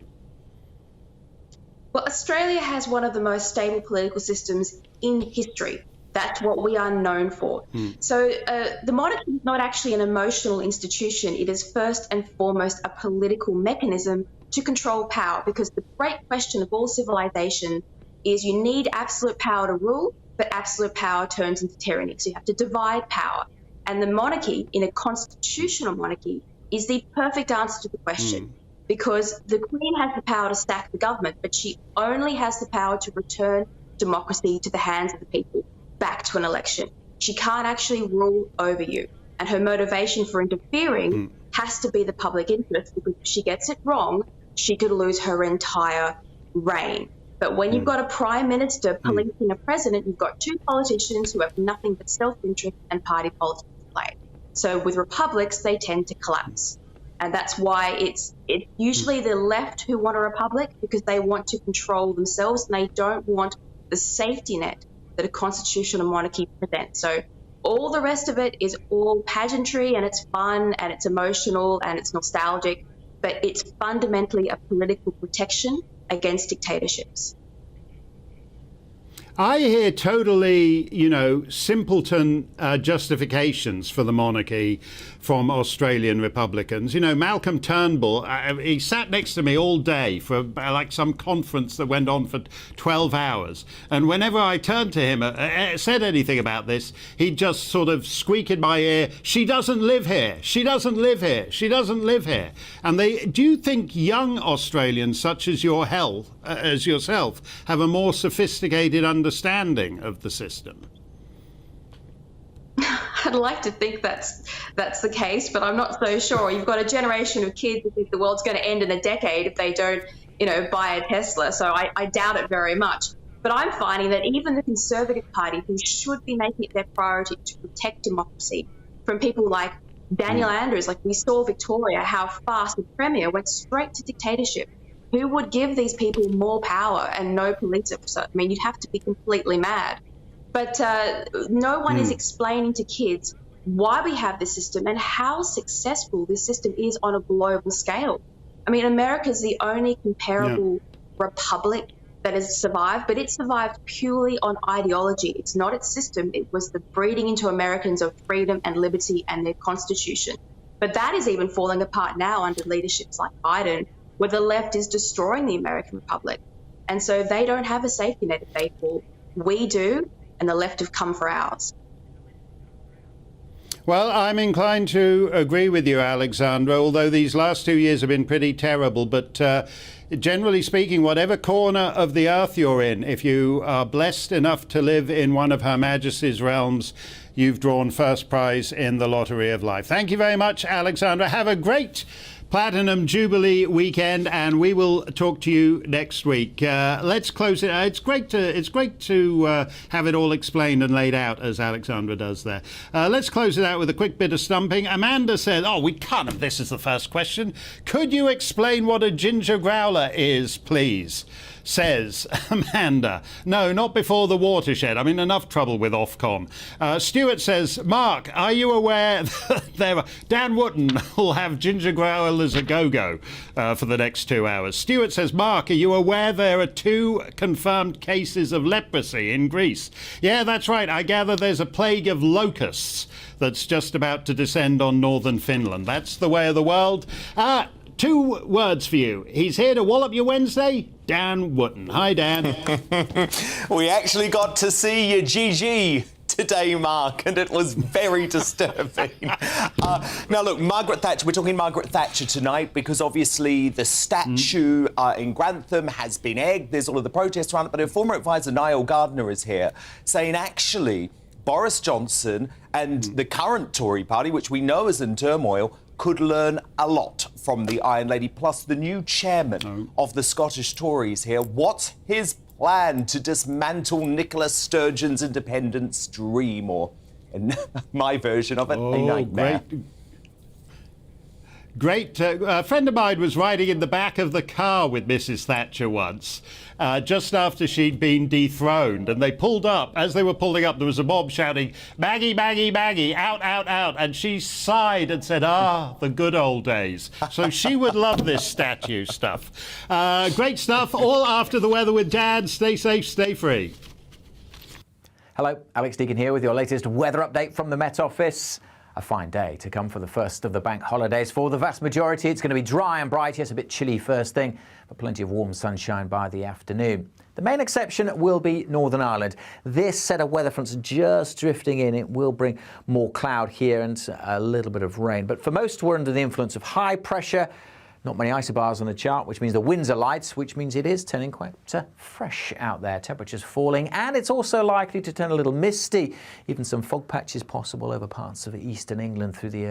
Well, Australia has one of the most stable political systems in history. That's what we are known for. So the monarchy is not actually an emotional institution. It is first and foremost a political mechanism to control power, because the great question of all civilization is you need absolute power to rule, but absolute power turns into tyranny. So you have to divide power. And the monarchy, in a constitutional monarchy, is the perfect answer to the question, because the Queen has the power to sack the government, but she only has the power to return democracy to the hands of the people, back to an election. She can't actually rule over you. And her motivation for interfering has to be the public interest, because if she gets it wrong, she could lose her entire reign. But when you've got a prime minister policing a president, you've got two politicians who have nothing but self-interest and party politics to play. So with republics, they tend to collapse. And that's why it's usually the left who want a republic, because they want to control themselves and they don't want the safety net that a constitutional monarchy presents. So all the rest of it is all pageantry, and it's fun and it's emotional and it's nostalgic, but it's fundamentally a political protection against dictatorships. I hear totally, simpleton justifications for the monarchy from Australian Republicans. You know, Malcolm Turnbull, he sat next to me all day for like some conference that went on for 12 hours. And whenever I turned to him, said anything about this, he'd just sort of squeak in my ear, "She doesn't live here. She doesn't live here. She doesn't live here." And do you think young Australians such as yourself have a more sophisticated understanding of the system? I'd like to think that's the case, but I'm not so sure. You've got a generation of kids who think the world's going to end in a decade if they don't, buy a Tesla. So I doubt it very much. But I'm finding that even the Conservative Party, who should be making it their priority to protect democracy from people like Daniel Andrews, like we saw Victoria, how fast the Premier went straight to dictatorship. Who would give these people more power and no police officer? I mean, you'd have to be completely mad. But no one is explaining to kids why we have this system and how successful this system is on a global scale. I mean, America's the only comparable republic that has survived, but it survived purely on ideology. It's not its system. It was the breeding into Americans of freedom and liberty and their constitution. But that is even falling apart now under leaderships like Biden, where the left is destroying the American republic. And so they don't have a safety net if they fall. We do, and the left have come for ours. Well, I'm inclined to agree with you, Alexandra, although these last 2 years have been pretty terrible. But generally speaking, whatever corner of the earth you're in, if you are blessed enough to live in one of Her Majesty's realms, you've drawn first prize in the lottery of life. Thank you very much, Alexandra. Have a great Platinum Jubilee weekend, and we will talk to you next week. Let's close it. It's great to have it all explained and laid out as Alexandra does there. Let's close it out with a quick bit of stumping. Amanda said, "Oh, we can't have this as the first question. Could you explain what a ginger growler is, please?" Says Amanda. No, not before the watershed. I'm in enough trouble with Ofcom. Stuart says, Mark, are you aware that Dan Wootton will have ginger growlers a go-go for the next 2 hours? Stuart says, Mark, are you aware there are 2 confirmed cases of leprosy in Greece? Yeah, that's right. I gather there's a plague of locusts that's just about to descend on northern Finland. That's the way of the world. 2 words for you. He's here to wallop you Wednesday. Dan Wootton. Hi, Dan. We actually got to see your GG today, Mark, and it was very disturbing. Now, look, Margaret Thatcher, we're talking Margaret Thatcher tonight because obviously the statue in Grantham has been egged. There's all of the protests around it, but her former advisor, Niall Gardner, is here saying actually Boris Johnson and the current Tory party, which we know is in turmoil, could learn a lot from the Iron Lady, plus the new chairman of the Scottish Tories here. What's his plan to dismantle Nicola Sturgeon's independence dream, or in my version of it, a nightmare? Great. A friend of mine was riding in the back of the car with Mrs. Thatcher once, just after she'd been dethroned. And they pulled up. As they were pulling up, there was a mob shouting, Maggie, Maggie, Maggie, out, out, out. And she sighed and said, the good old days. So she would love this statue stuff. Great stuff. All after the weather with Dan. Stay safe, stay free. Hello, Alex Deakin here with your latest weather update from the Met Office. A fine day to come for the first of the bank holidays. For the vast majority, it's going to be dry and bright. Yes, a bit chilly first thing, but plenty of warm sunshine by the afternoon. The main exception will be Northern Ireland. This set of weather fronts just drifting in. It will bring more cloud here and a little bit of rain. But for most, we're under the influence of high pressure. Not many isobars on the chart, which means the winds are light, which means it is turning quite fresh out there. Temperatures falling, and it's also likely to turn a little misty. Even some fog patches possible over parts of eastern England through the